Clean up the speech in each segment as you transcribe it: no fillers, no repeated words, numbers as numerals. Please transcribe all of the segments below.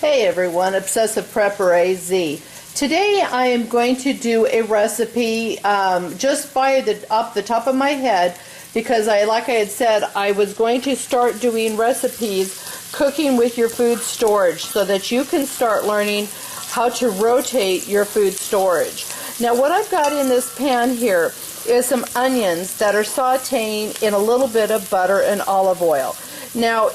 Hey everyone, Obsessive Prepper AZ. Today I am going to do a recipe just off the top of my head because like I had said, I was going to start doing recipes cooking with your food storage so that you can start learning how to rotate your food storage. Now what I've got in this pan here is some onions that are sauteing in a little bit of butter and olive oil. Now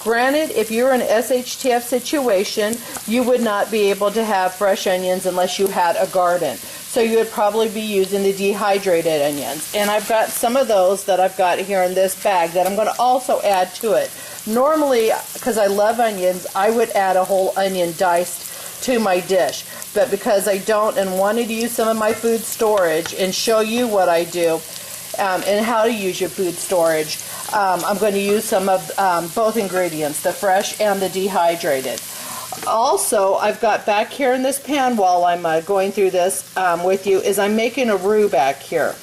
granted, if you're in an SHTF situation, you would not be able to have fresh onions unless you had a garden. So you would probably be using the dehydrated onions. And I've got some of those that I've got here in this bag that I'm going to also add to it. Normally, because I love onions, I would add a whole onion diced to my dish. But because I don't and wanted to use some of my food storage and show you what I do and how to use your food storage, I'm going to use some of both ingredients, the fresh and the dehydrated. Also, I've got back here in this pan while I'm going through this with you is I'm making a roux back here.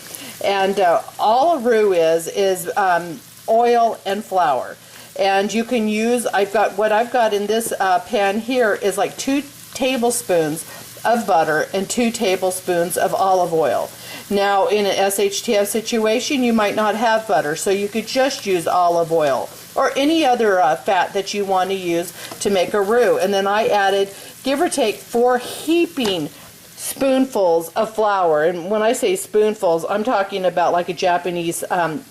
And all a roux is oil and flour. And you can use, what I've got in this pan here is like 2 tablespoons of butter and 2 tablespoons of olive oil. Now, in an SHTF situation, you might not have butter, so you could just use olive oil or any other fat that you want to use to make a roux. And then I added, give or take, 4 heaping spoonfuls of flour. And when I say spoonfuls, I'm talking about like a Japanese,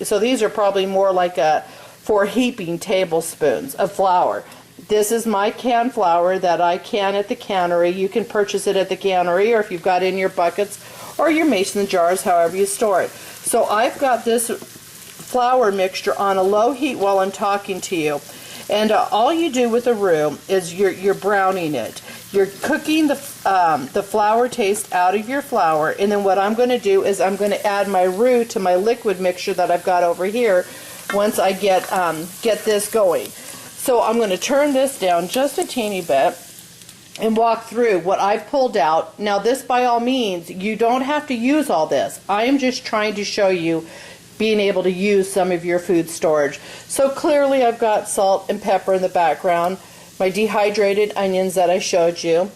so these are probably more like 4 heaping tablespoons of flour. This is my canned flour that I can at the cannery. You can purchase it at the cannery, or if you've got it in your buckets or your mason jars, however you store it. So I've got this flour mixture on a low heat while I'm talking to you. And all you do with a roux is you're browning it. You're cooking the flour taste out of your flour, and then what I'm going to do is I'm going to add my roux to my liquid mixture that I've got over here once I get this going. So I'm going to turn this down just a teeny bit and walk through what I've pulled out. Now this, by all means, you don't have to use all this. I am just trying to show you being able to use some of your food storage. So clearly I've got salt and pepper in the background, my dehydrated onions that I showed you.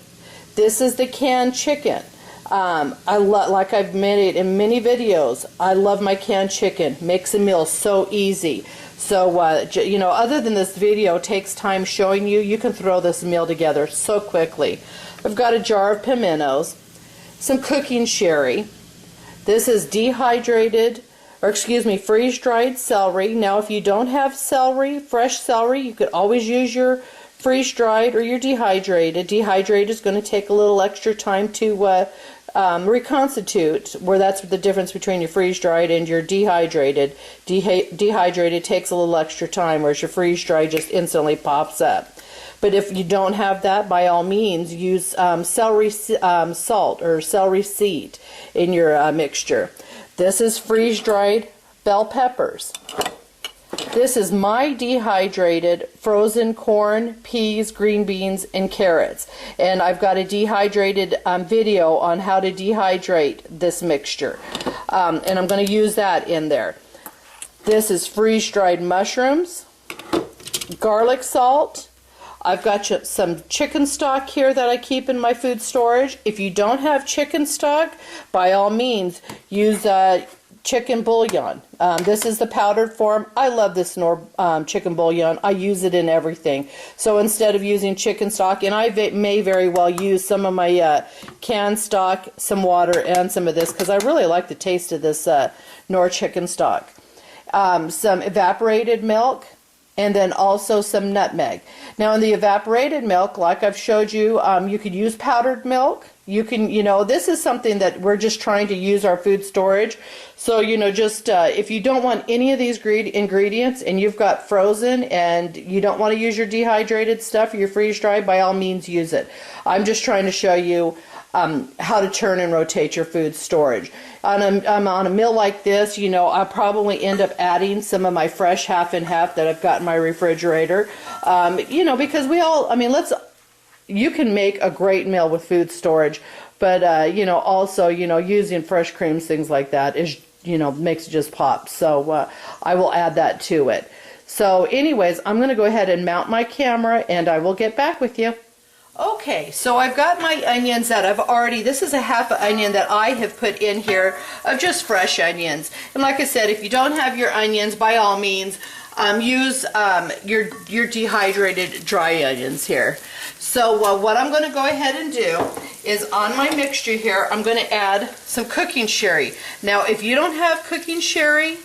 This is the canned chicken. Like I've made it in many videos, I love my canned chicken. Makes a meal so easy. So, you know, other than this video takes time showing you, you can throw this meal together so quickly. I've got a jar of pimentos, some cooking sherry. This is dehydrated, or excuse me, freeze-dried celery. Now, if you don't have celery, fresh celery, you could always use your freeze-dried or your dehydrated. Dehydrated is going to take a little extra time to reconstitute, where that's the difference between your freeze-dried and your dehydrated. Dehydrated takes a little extra time, whereas your freeze-dried just instantly pops up. But if you don't have that, by all means, use celery salt or celery seed in your mixture. This is freeze-dried bell peppers. This is my dehydrated frozen corn, peas, green beans, and carrots. And I've got a dehydrated video on how to dehydrate this mixture. And I'm going to use that in there. This is freeze-dried mushrooms, garlic salt. I've got some chicken stock here that I keep in my food storage. If you don't have chicken stock, by all means, use chicken bouillon. This is the powdered form. I love this chicken bouillon. I use it in everything. So instead of using chicken stock, and I may very well use some of my canned stock, some water, and some of this, because I really like the taste of this Knorr chicken stock. Some evaporated milk, and then also some nutmeg. Now in the evaporated milk, like I've showed you, you could use powdered milk. You can, you know, this is something that we're just trying to use our food storage. So, you know, just if you don't want any of these ingredients and you've got frozen and you don't want to use your dehydrated stuff or your freeze-dried, by all means use it. I'm just trying to show you how to turn and rotate your food storage. On a meal like this, you know, I'll probably end up adding some of my fresh half and half that I've got in my refrigerator. You know, because you can make a great meal with food storage, but you know, also, you know, using fresh creams, things like that is, you know, makes it just pop. So I will add that to it. So anyways, I'm going to go ahead and mount my camera and I will get back with you. Okay, so I've got my onions that I've already, this is a half an onion that I have put in here of just fresh onions. And like I said, if you don't have your onions, by all means, use your dehydrated dry onions here. So what I'm going to go ahead and do is on my mixture here, I'm going to add some cooking sherry. Now, if you don't have cooking sherry,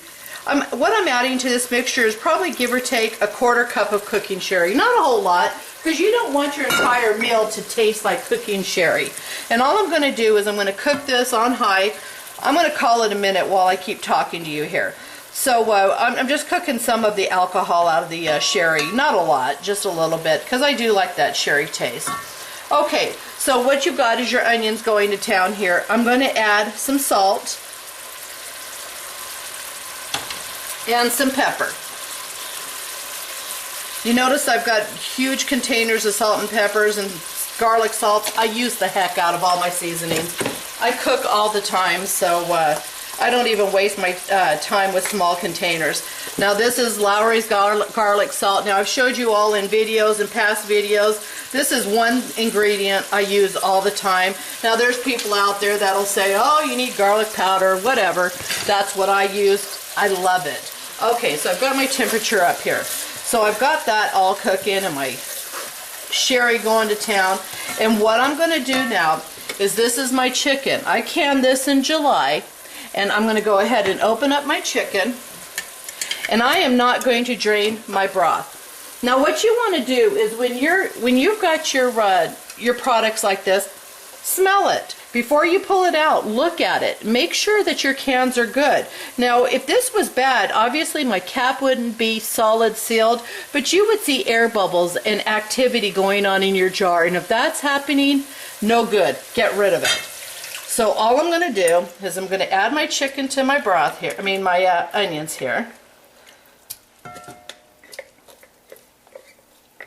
what I'm adding to this mixture is probably give or take a 1/4 cup of cooking sherry. Not a whole lot, because you don't want your entire meal to taste like cooking sherry. And all I'm going to do is I'm going to cook this on high. I'm going to call it a minute while I keep talking to you here. So I'm just cooking some of the alcohol out of the sherry. Not a lot, just a little bit, because I do like that sherry taste. Okay, so what you've got is your onions going to town here. I'm going to add some salt and some pepper. You notice I've got huge containers of salt and peppers and garlic salt. I use the heck out of all my seasonings. I cook all the time, so I don't even waste my time with small containers. Now this is Lowry's garlic salt. Now I've showed you all in videos and past videos. This is one ingredient I use all the time. Now there's people out there that'll say, oh, you need garlic powder, whatever. That's what I use. I love it. Okay, so I've got my temperature up here. So I've got that all cooking and my sherry going to town. And what I'm going to do now is this is my chicken. I canned this in July. And I'm going to go ahead and open up my chicken. And I am not going to drain my broth. Now what you want to do is when you've got your products like this, smell it. Before you pull it out, look at it. Make sure that your cans are good. Now, if this was bad, obviously my cap wouldn't be solid sealed, but you would see air bubbles and activity going on in your jar. And if that's happening, no good. Get rid of it. So all I'm going to do is I'm going to add my chicken to my broth here. My onions here.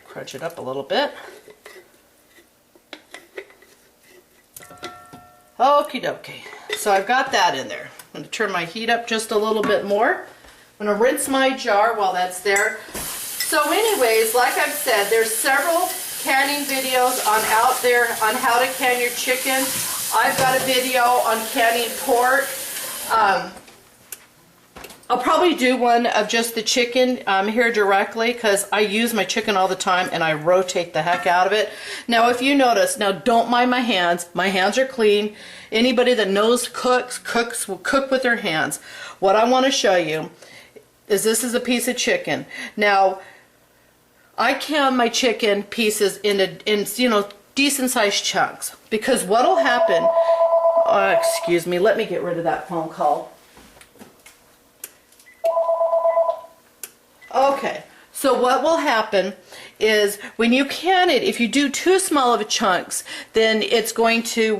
Crunch it up a little bit. Okie dokie. So I've got that in there. I'm going to turn my heat up just a little bit more. I'm going to rinse my jar while that's there. So anyways, like I've said, there's several canning videos out there on how to can your chicken. I've got a video on canning pork. I'll probably do one of just the chicken here directly because I use my chicken all the time and I rotate the heck out of it. Now if you notice, now don't mind my hands. My hands are clean. Anybody that knows cooks will cook with their hands. What I want to show you is this is a piece of chicken. Now I can my chicken pieces in decent sized chunks because what'll happen, excuse me, let me get rid of that phone call. Okay, so what will happen is when you can it, if you do too small of a chunks, then it's going to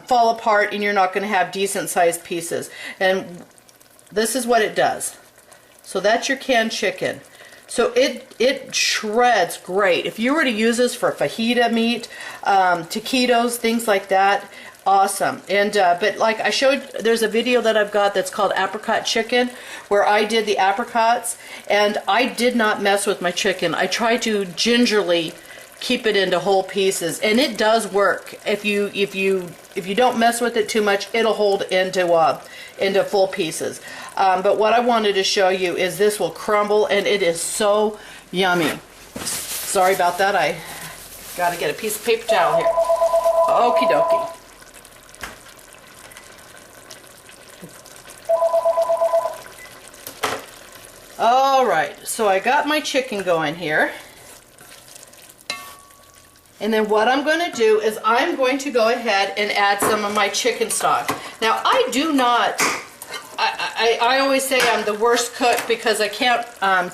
fall apart and you're not going to have decent sized pieces. And this is what it does. So that's your canned chicken. So it shreds great. If you were to use this for fajita meat, taquitos, things like that, awesome. And but like I showed, there's a video that I've got that's called apricot chicken where I did the apricots and I did not mess with my chicken. I tried to gingerly keep it into whole pieces and it does work. If you don't mess with it too much, it'll hold into full pieces. But what I wanted to show you is this will crumble and it is so yummy. Sorry about that. I got to get a piece of paper towel here. Okie dokie. Alright, so I got my chicken going here. And then what I'm going to do is I'm going to go ahead and add some of my chicken stock. Now I do not, I always say I'm the worst cook because I can't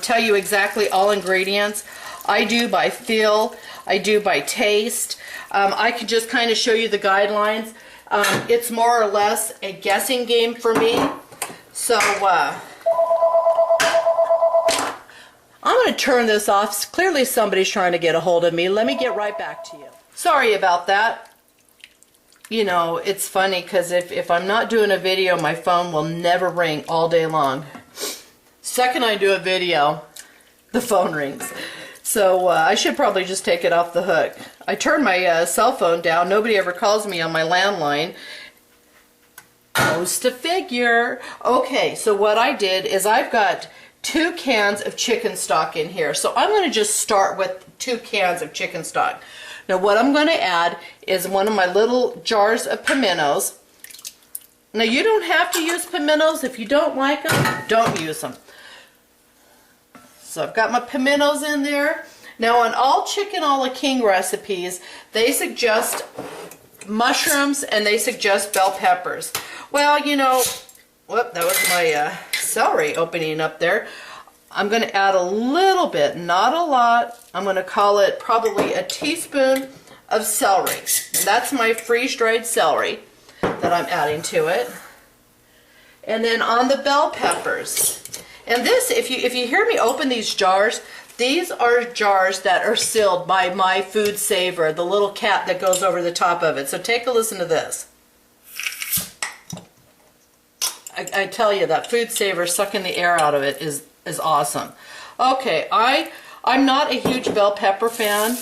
tell you exactly all ingredients. I do by feel, I do by taste. I can just kind of show you the guidelines. It's more or less a guessing game for me. So I'm going to turn this off. Clearly somebody's trying to get a hold of me. Let me get right back to you. Sorry about that. You know, it's funny because if I'm not doing a video, my phone will never ring all day long. Second I do a video, the phone rings. So I should probably just take it off the hook. I turned my cell phone down. Nobody ever calls me on my landline. Goes to figure. Okay, so what I did is I've got 2 cans of chicken stock in here. So I'm going to just start with 2 cans of chicken stock. Now what I'm going to add is one of my little jars of pimentos. Now you don't have to use pimentos. If you don't like them, don't use them. So I've got my pimentos in there. Now on all chicken a la king recipes, they suggest mushrooms and they suggest bell peppers. Well, you know, whoop, that was my celery opening up there. I'm going to add a little bit, not a lot. I'm going to call it probably a teaspoon of celery. And that's my freeze-dried celery that I'm adding to it. And then on the bell peppers. And this, if you hear me open these jars, these are jars that are sealed by my FoodSaver, the little cap that goes over the top of it. So take a listen to this. I tell you, that FoodSaver sucking the air out of it is awesome. Okay, I'm not a huge bell pepper fan,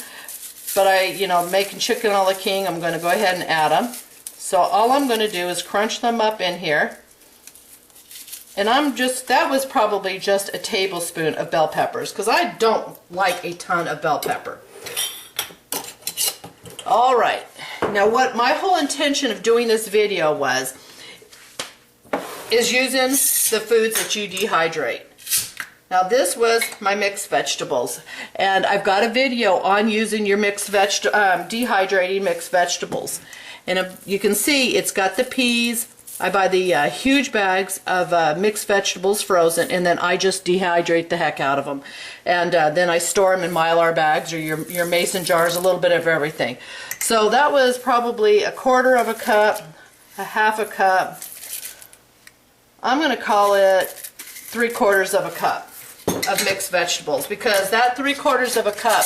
but you know, making chicken a la king, I'm going to go ahead and add them. So all I'm going to do is crunch them up in here. And that was probably just a tablespoon of bell peppers, because I don't like a ton of bell pepper. All right, now what my whole intention of doing this video is using the foods that you dehydrate. Now this was my mixed vegetables, and I've got a video on using your dehydrating mixed vegetables. And you can see it's got the peas. I buy the huge bags of mixed vegetables frozen, and then I just dehydrate the heck out of them. And then I store them in Mylar bags or your mason jars, a little bit of everything. So that was probably a quarter of a cup, a half a cup. I'm going to call it 3/4 of a cup of mixed vegetables, because that 3/4 of a cup,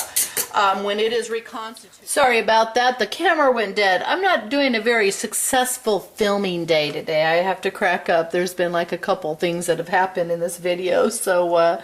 when it is reconstituted. Sorry about that, the camera went dead. I'm not doing a very successful filming day today. I have to crack up. There's been like a couple things that have happened in this video. So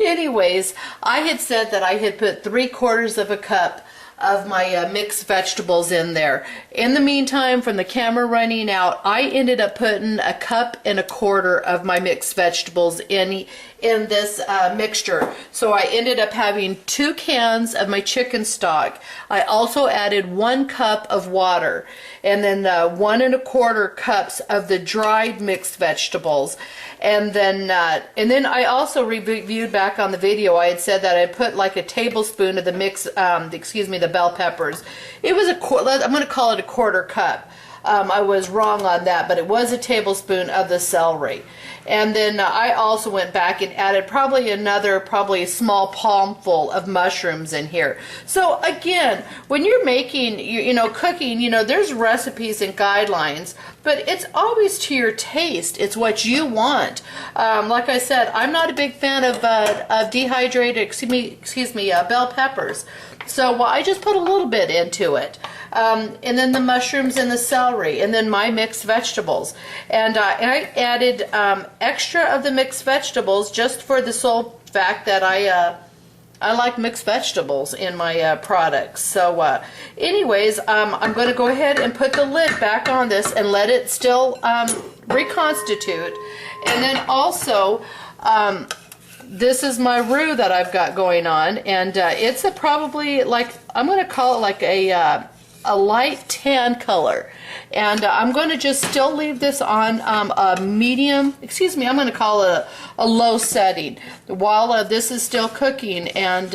anyways, I had said that I had put 3/4 of a cup of my mixed vegetables in there. In the meantime, from the camera running out, I ended up putting 1.25 cups of my mixed vegetables in this mixture. So I ended up having 2 cans of my chicken stock. I also added 1 cup of water, and then 1.25 cups of the dried mixed vegetables. And then I also reviewed back on the video. I had said that I put like a tablespoon of the the bell peppers. It was I'm going to call it 1/4 cup. I was wrong on that, but it was a tablespoon of the celery. And then I also went back and added probably a small palmful of mushrooms in here. So again, when you're making, cooking, there's recipes and guidelines, but it's always to your taste. It's what you want. Like I said, I'm not a big fan of dehydrated, bell peppers. So I just put a little bit into it. And then the mushrooms and the celery, and then my mixed vegetables. And I added extra of the mixed vegetables just for the sole fact that I like mixed vegetables in my products. So anyways, I'm going to go ahead and put the lid back on this and let it still reconstitute. And then also, this is my roux that I've got going on, and it's probably like, I'm going to call it like a light tan color. And I'm going to just still leave this on a medium, I'm going to call it a low setting while this is still cooking. And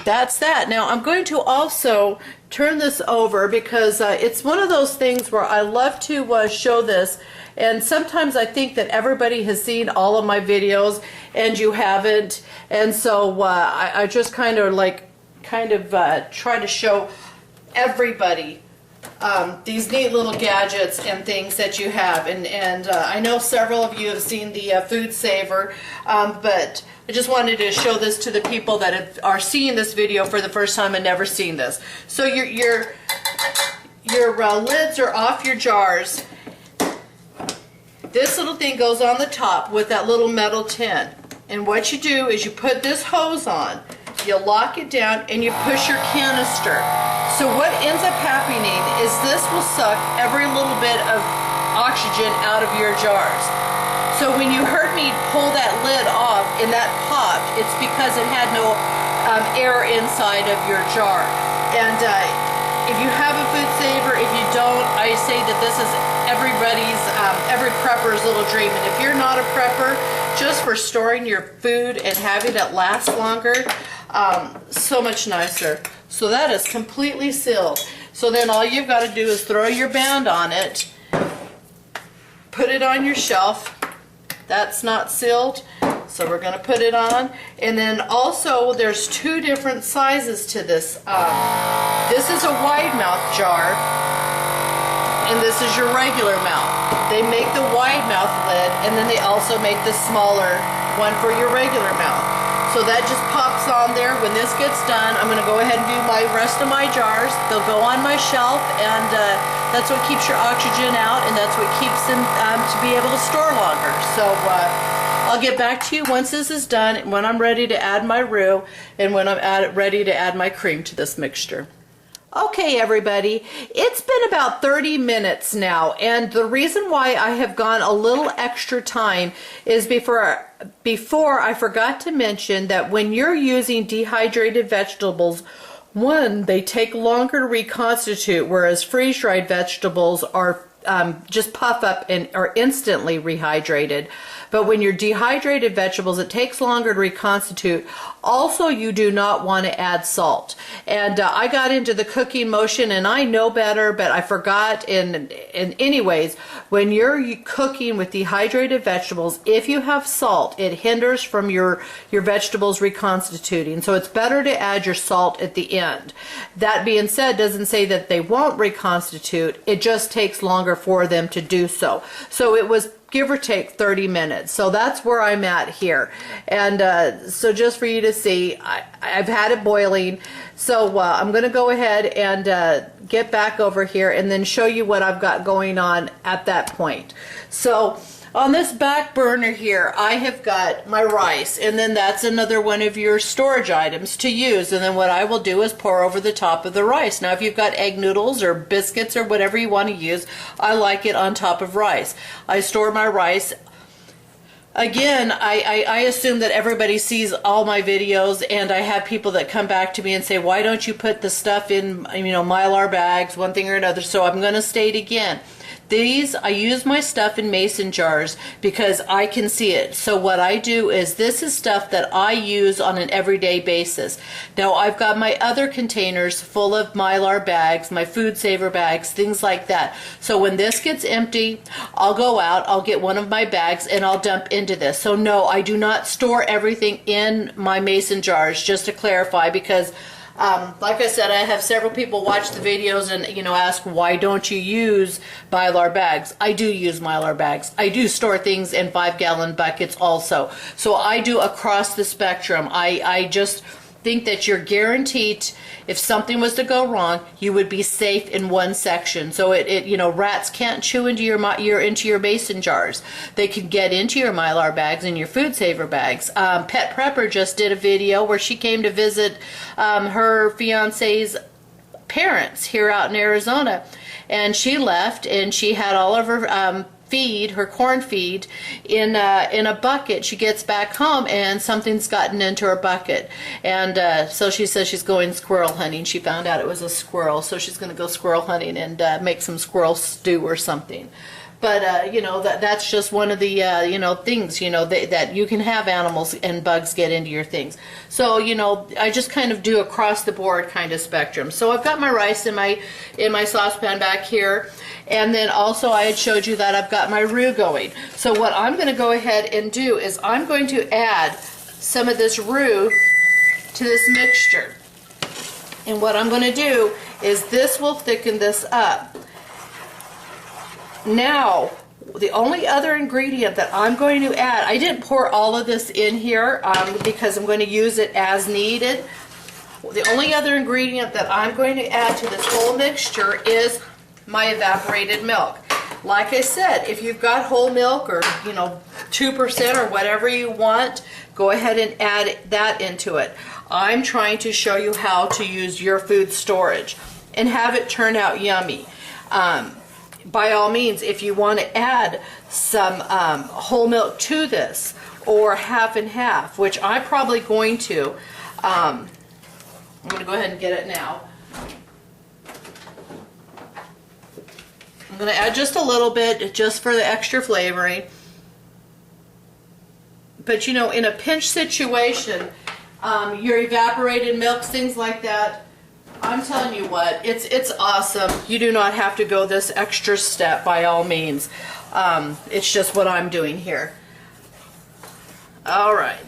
that's that. Now I'm going to also turn this over, because it's one of those things where I love to show this. And sometimes I think that everybody has seen all of my videos and you haven't. And so I just kind of try to show everybody these neat little gadgets and things that you have. And I know several of you have seen the FoodSaver, but I just wanted to show this to the people that are seeing this video for the first time and never seen this. So your lids are off your jars. This little thing goes on the top with that little metal tin. And what you do is you put this hose on. you lock it down, and you push your canister. So what ends up happening is this will suck every little bit of oxygen out of your jars. So when you heard me pull that lid off and that popped, it's because it had no air inside of your jar. And if you have a FoodSaver, if you don't, I say that this is everybody's, every prepper's little dream. And if you're not a prepper, just for storing your food and having it last longer, so much nicer. So that is completely sealed. So then all you've got to do is throw your band on it, put it on your shelf. That's not sealed, so we're going to put it on. And then also there's two different sizes to this. This is a wide mouth jar, and this is your regular mouth. They make the wide mouth lid, and then they also make the smaller one for your regular mouth. So that just pops on there. When this gets done, I'm going to go ahead and do my rest of my jars. They'll go on my shelf, and that's what keeps your oxygen out, and that's what keeps them to be able to store longer. So I'll get back to you once this is done, when I'm ready to add my roux, and when I'm ready to add my cream to this mixture. Okay, everybody, it's been about 30 minutes now, and the reason why I have gone a little extra time is before I forgot to mention that when you're using dehydrated vegetables, one, they take longer to reconstitute, whereas freeze-dried vegetables are just puff up and are instantly rehydrated. But when you're dehydrated vegetables, it takes longer to reconstitute. Also, you do not want to add salt. And I got into the cooking motion, and I know better, but I forgot. And anyways, when you're cooking with dehydrated vegetables, if you have salt, it hinders from your vegetables reconstituting. So it's better to add your salt at the end. That being said, doesn't say that they won't reconstitute. It just takes longer for them to do so. So it was give or take 30 minutes. So that's where I'm at here. And so just for you to see, I've had it boiling. So I'm going to go ahead and get back over here and then show you what I've got going on at that point. So on this back burner here, I have got my rice, and then that's another one of your storage items to use. And then what I will do is pour over the top of the rice. Now, if you've got egg noodles or biscuits or whatever you want to use, I like it on top of rice. I store my rice. Again, I assume that everybody sees all my videos, and I have people that come back to me and say, why don't you put the stuff in, Mylar bags, one thing or another. So I'm going to state again. I use my stuff in mason jars because I can see it. So what I do is, this is stuff that I use on an everyday basis. Now, I've got my other containers full of Mylar bags, my FoodSaver bags, things like that. So when this gets empty, I'll go out, I'll get one of my bags, and I'll dump into this. So no, I do not store everything in my mason jars, just to clarify, because like I said, I have several people watch the videos and ask, why don't you use Mylar bags? I do use Mylar bags. I do store things in 5-gallon buckets also. So I do across the spectrum. I just think that you're guaranteed, if something was to go wrong, you would be safe in one section. So rats can't chew into your mason jars. They can get into your Mylar bags and your FoodSaver bags. Pet Prepper just did a video where she came to visit her fiance's parents here out in Arizona, and she left, and she had all of her her corn feed in a bucket. She gets back home and something's gotten into her bucket, and so she says she's going squirrel hunting. She found out it was a squirrel, so she's going to go squirrel hunting and make some squirrel stew or something. But that's just one of the things that you can have animals and bugs get into your things. So I just kind of do across the board kind of spectrum. So I've got my rice in my saucepan back here, and then also I had showed you that I've got my roux going. So what I'm going to go ahead and do is I'm going to add some of this roux to this mixture, and what I'm going to do is this will thicken this up. Now, the only other ingredient that I'm going to add, I didn't pour all of this in here because I'm going to use it as needed. The only other ingredient that I'm going to add to this whole mixture is my evaporated milk. Like I said, if you've got whole milk or 2% or whatever you want, go ahead and add that into it. I'm trying to show you how to use your food storage and have it turn out yummy. By all means, if you want to add some whole milk to this, or half and half, which I'm probably going to. I'm going to go ahead and get it now. I'm going to add just a little bit, just for the extra flavoring. But you know, in a pinch situation, your evaporated milks, things like that, I'm telling you what, it's awesome. You do not have to go this extra step by all means. It's just what I'm doing here. All right.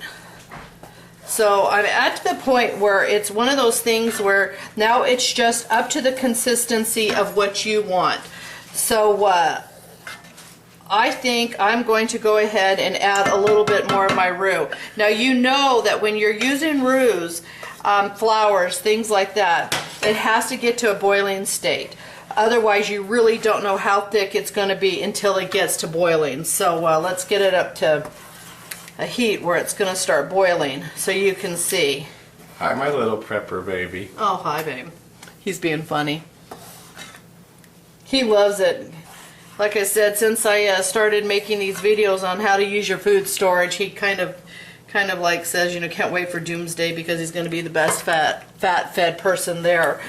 So I'm at the point where it's one of those things where now it's just up to the consistency of what you want. So I think I'm going to go ahead and add a little bit more of my roux. Now you know that when you're using roux, flours, things like that, it has to get to a boiling state. Otherwise you really don't know how thick it's going to be until it gets to boiling. So let's get it up to a heat where it's going to start boiling so you can see. Hi, my little prepper baby. Oh, hi, babe. He's being funny. He loves it. Like I said, since I started making these videos on how to use your food storage, he kind of like says, you know, can't wait for doomsday because he's going to be the best fat-fed person there,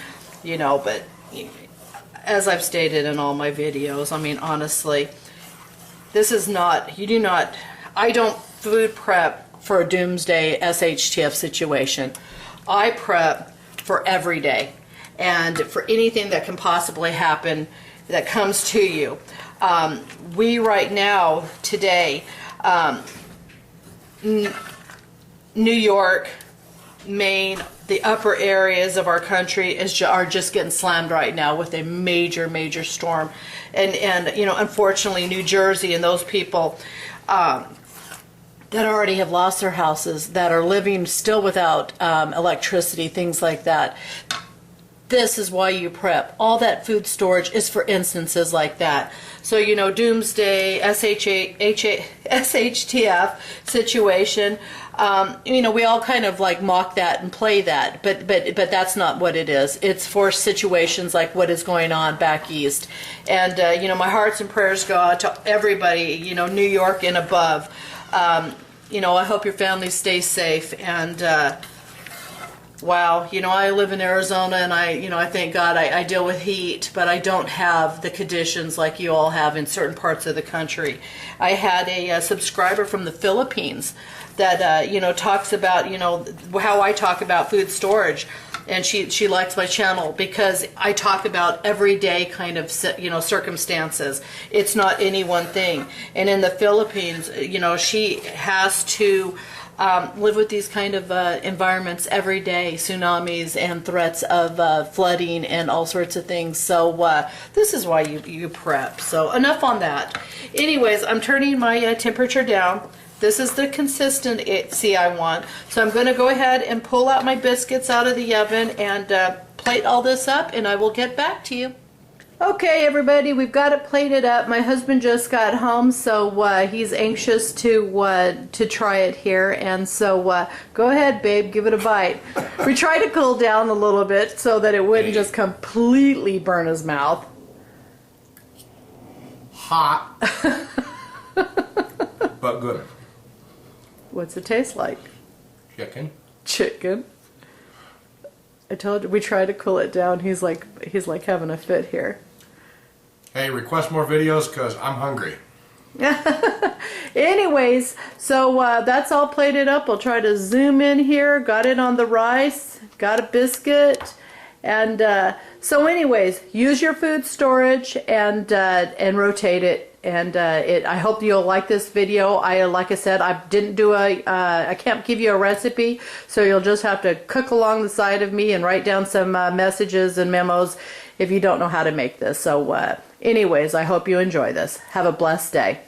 you know. But as I've stated in all my videos, I mean, honestly, this is not, I don't food prep for a doomsday SHTF situation. I prep for every day and for anything that can possibly happen that comes to you. We right now, today, New York, Maine, the upper areas of our country are just getting slammed right now with a major storm. And you know, unfortunately, New Jersey and those people that already have lost their houses, that are living still without electricity, things like that. This is why you prep. All that food storage is for instances like that. So, you know, doomsday, SHTF situation, you know, we all kind of like mock that and play that, but that's not what it is. It's for situations like what is going on back east. And, you know, my hearts and prayers go out to everybody, you know, New York and above. You know, I hope your family stays safe. And wow, you know, I live in Arizona, and I thank God I deal with heat, but I don't have the conditions like you all have in certain parts of the country. I had a subscriber from the Philippines that you know, talks about, you know, how I talk about food storage. And she likes my channel because I talk about everyday kind of, you know, circumstances. It's not any one thing. And in the Philippines, you know, she has to live with these kind of environments every day, tsunamis and threats of flooding and all sorts of things. So this is why you prep. So enough on that. Anyways, I'm turning my temperature down. This is the consistency I want. So I'm going to go ahead and pull out my biscuits out of the oven and plate all this up, and I will get back to you. Okay, everybody, we've got it plated up. My husband just got home, so he's anxious to try it here. And so go ahead, babe, give it a bite. We tried to cool down a little bit so that it wouldn't just completely burn his mouth. Hot, but good. What's it taste like? Chicken. Chicken. I told you, we tried to cool it down. He's like having a fit here. Hey, request more videos because I'm hungry. Anyways, so that's all plated up. I'll try to zoom in here. Got it on the rice. Got a biscuit. And so anyways, use your food storage and rotate it. And I hope you'll like this video. Like I said, I didn't do I can't give you a recipe, so you'll just have to cook along the side of me and write down some messages and memos if you don't know how to make this. So anyways, I hope you enjoy this. Have a blessed day.